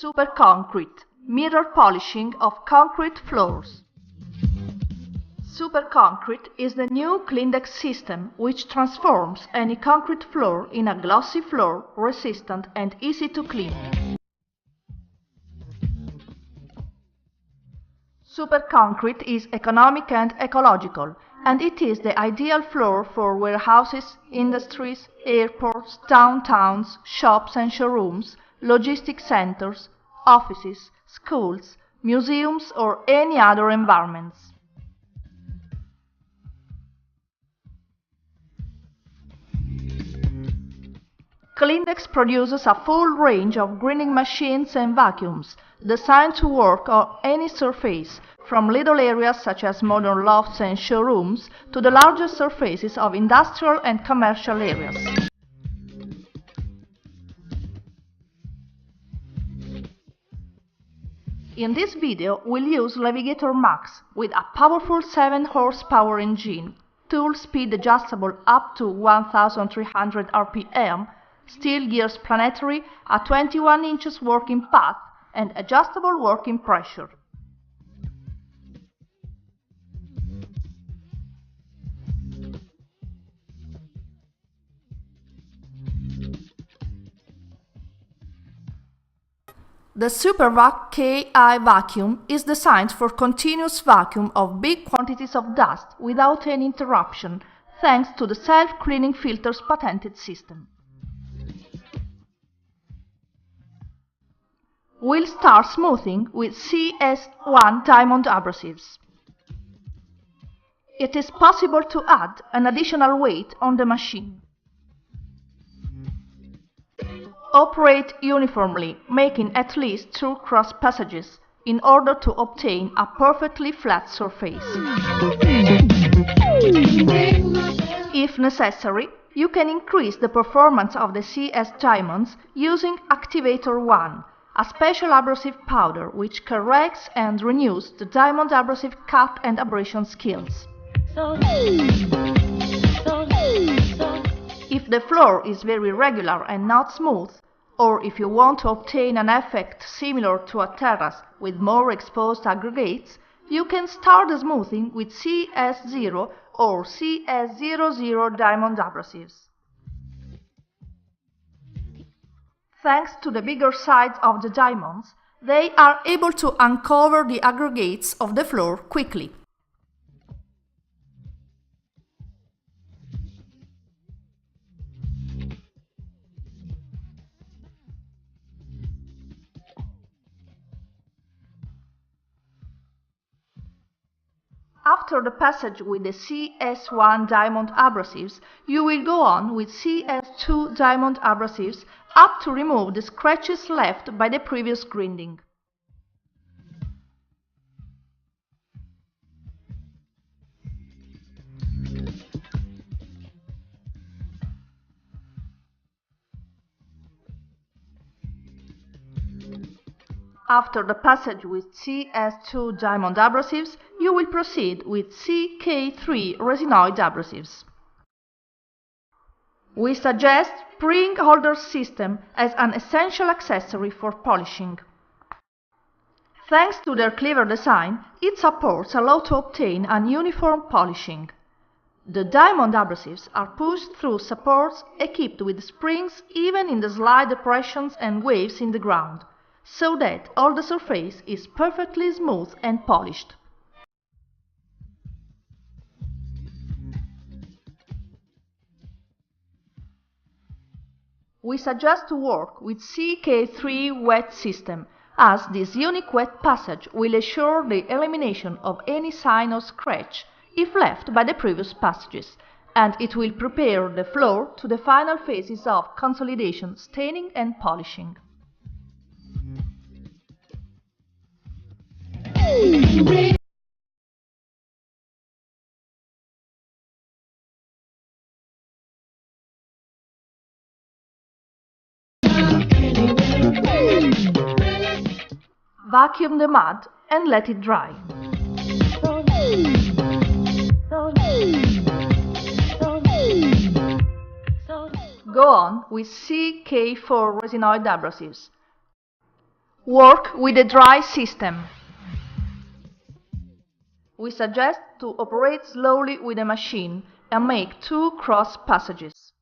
Superconcrete, mirror polishing of concrete floors. Superconcrete is the new Klindex system which transforms any concrete floor in a glossy floor, resistant and easy to clean. Superconcrete is economic and ecological, and it is the ideal floor for warehouses, industries, airports, downtowns, shops and showrooms, logistics centers, offices, schools, museums or any other environments. Klindex produces a full range of greening machines and vacuums, designed to work on any surface, from little areas such as modern lofts and showrooms to the larger surfaces of industrial and commercial areas. In this video, we'll use Navigator Max with a powerful 7 horsepower engine, tool speed adjustable up to 1300 rpm, steel gears planetary, a 21 inches working path and adjustable working pressure. The SuperVac KI vacuum is designed for continuous vacuum of big quantities of dust without any interruption, thanks to the self-cleaning filter's patented system. We'll start smoothing with CS1 diamond abrasives. It is possible to add an additional weight on the machine. Operate uniformly, making at least 2 cross passages in order to obtain a perfectly flat surface. If necessary, you can increase the performance of the CS diamonds using Activator 1, a special abrasive powder which corrects and renews the diamond abrasive cut and abrasion skills. If the floor is very regular and not smooth, or if you want to obtain an effect similar to a terrace with more exposed aggregates, you can start the smoothing with CS0 or CS00 diamond abrasives. Thanks to the bigger size of the diamonds, they are able to uncover the aggregates of the floor quickly. After the passage with the CS1 diamond abrasives, you will go on with CS2 diamond abrasives up to remove the scratches left by the previous grinding. After the passage with CS2 diamond abrasives, you will proceed with CK3 resinoid abrasives. We suggest spring holder system as an essential accessory for polishing. Thanks to their clever design, its supports allow to obtain an uniform polishing. The diamond abrasives are pushed through supports equipped with springs even in the slight depressions and waves in the ground, so that all the surface is perfectly smooth and polished. We suggest to work with CK3 wet system, as this unique wet passage will ensure the elimination of any sign of scratch if left by the previous passages, and it will prepare the floor to the final phases of consolidation, staining and polishing. Vacuum the mud and let it dry. Go on with CK4 resinoid abrasives. Work with a dry system. We suggest to operate slowly with a machine and make 2 cross passages.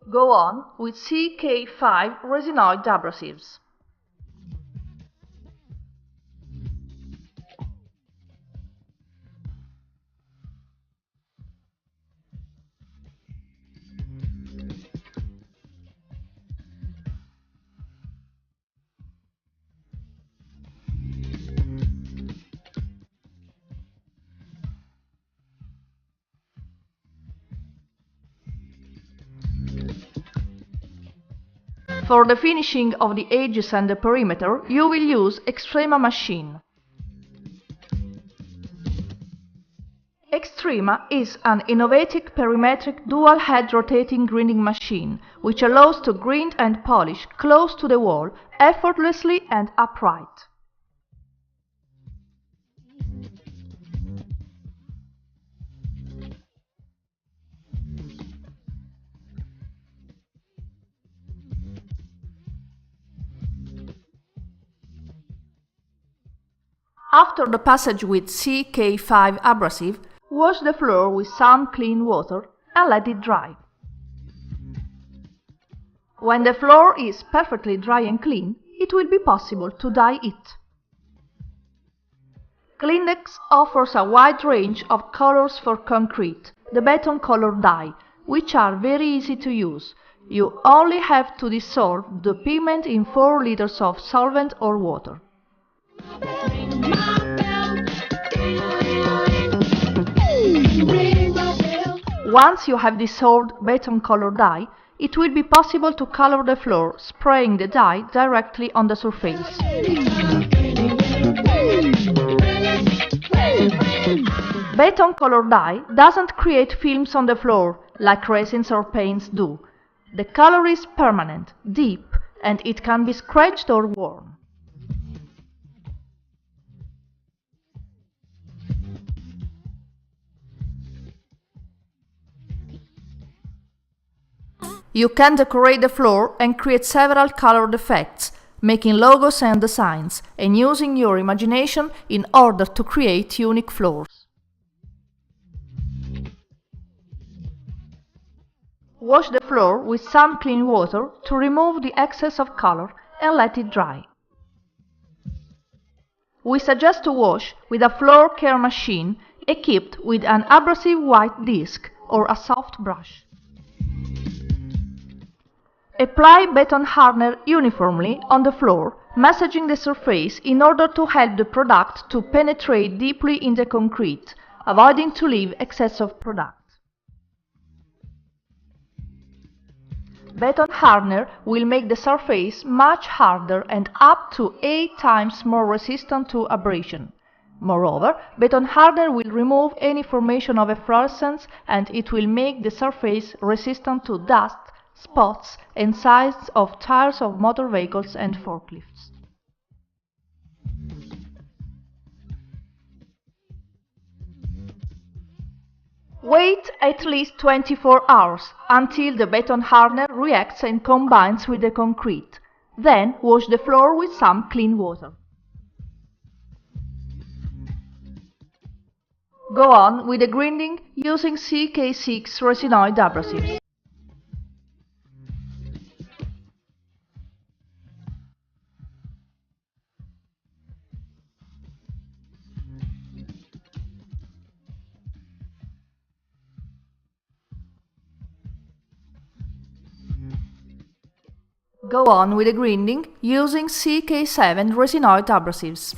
Go on with CK5 resinoid abrasives. For the finishing of the edges and the perimeter, you will use Extrema machine. Extrema is an innovative perimetric dual-head rotating grinding machine, which allows to grind and polish close to the wall, effortlessly and upright. After the passage with CK5 abrasive, wash the floor with some clean water and let it dry. When the floor is perfectly dry and clean, it will be possible to dye it. Klindex offers a wide range of colors for concrete, the beton color dye, which are very easy to use. You only have to dissolve the pigment in 4 liters of solvent or water. Once you have dissolved beton color dye, it will be possible to color the floor, spraying the dye directly on the surface. Beton color dye doesn't create films on the floor like resins or paints do. The color is permanent, deep, and it can be scratched or worn. You can decorate the floor and create several colored effects, making logos and designs, and using your imagination in order to create unique floors. Wash the floor with some clean water to remove the excess of color and let it dry. We suggest to wash with a floor care machine equipped with an abrasive white disc or a soft brush. Apply beton hardener uniformly on the floor, massaging the surface in order to help the product to penetrate deeply in the concrete, avoiding to leave excess of product. Beton hardener will make the surface much harder and up to 8 times more resistant to abrasion. Moreover, beton hardener will remove any formation of efflorescence and it will make the surface resistant to dust, spots and sides of tires of motor vehicles and forklifts. Wait at least 24 hours until the beton hardener reacts and combines with the concrete. Then wash the floor with some clean water. Go on with the grinding using CK6 resinoid abrasives. Go on with the grinding using CK7 resinoid abrasives.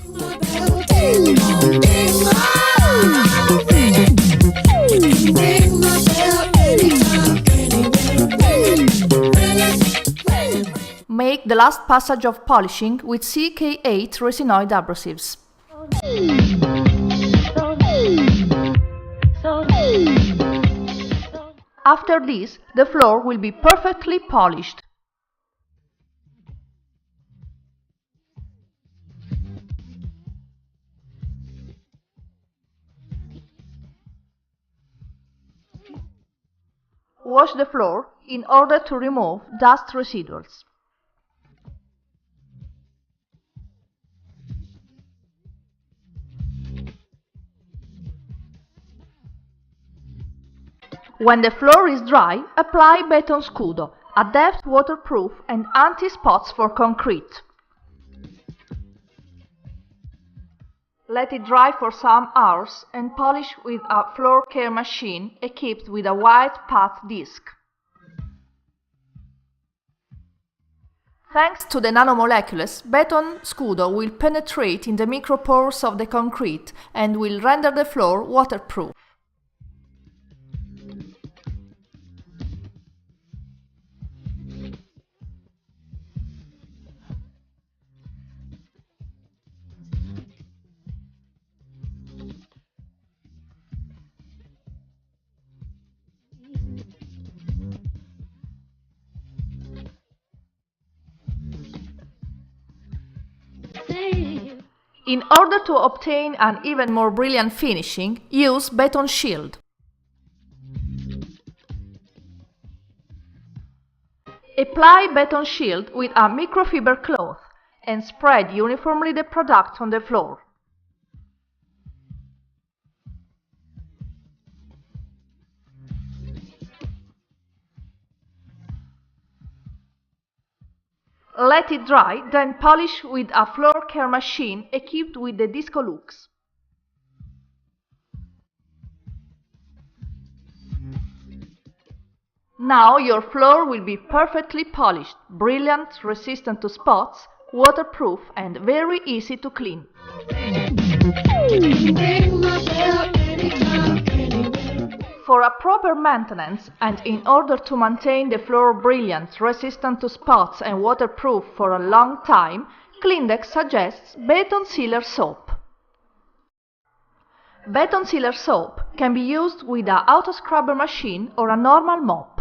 Make the last passage of polishing with CK8 resinoid abrasives. After this, the floor will be perfectly polished. wash the floor in order to remove dust residuals. When the floor is dry, apply Beton Scudo, a depth waterproof and anti-spots for concrete. Let it dry for some hours and polish with a floor care machine equipped with a white path disc. Thanks to the nanomolecules, Beton Scudo will penetrate in the micropores of the concrete and will render the floor waterproof. In order to obtain an even more brilliant finishing, use Beton Shield. Apply Beton Shield with a microfiber cloth and spread uniformly the product on the floor. Let it dry, then polish with a floor care machine equipped with the Disco Lux. Now your floor will be perfectly polished, brilliant, resistant to spots, waterproof and very easy to clean. For a proper maintenance and in order to maintain the floor brilliant, resistant to spots and waterproof for a long time, Klindex suggests Beton Sealer Soap. Beton Sealer Soap can be used with an auto scrubber machine or a normal mop.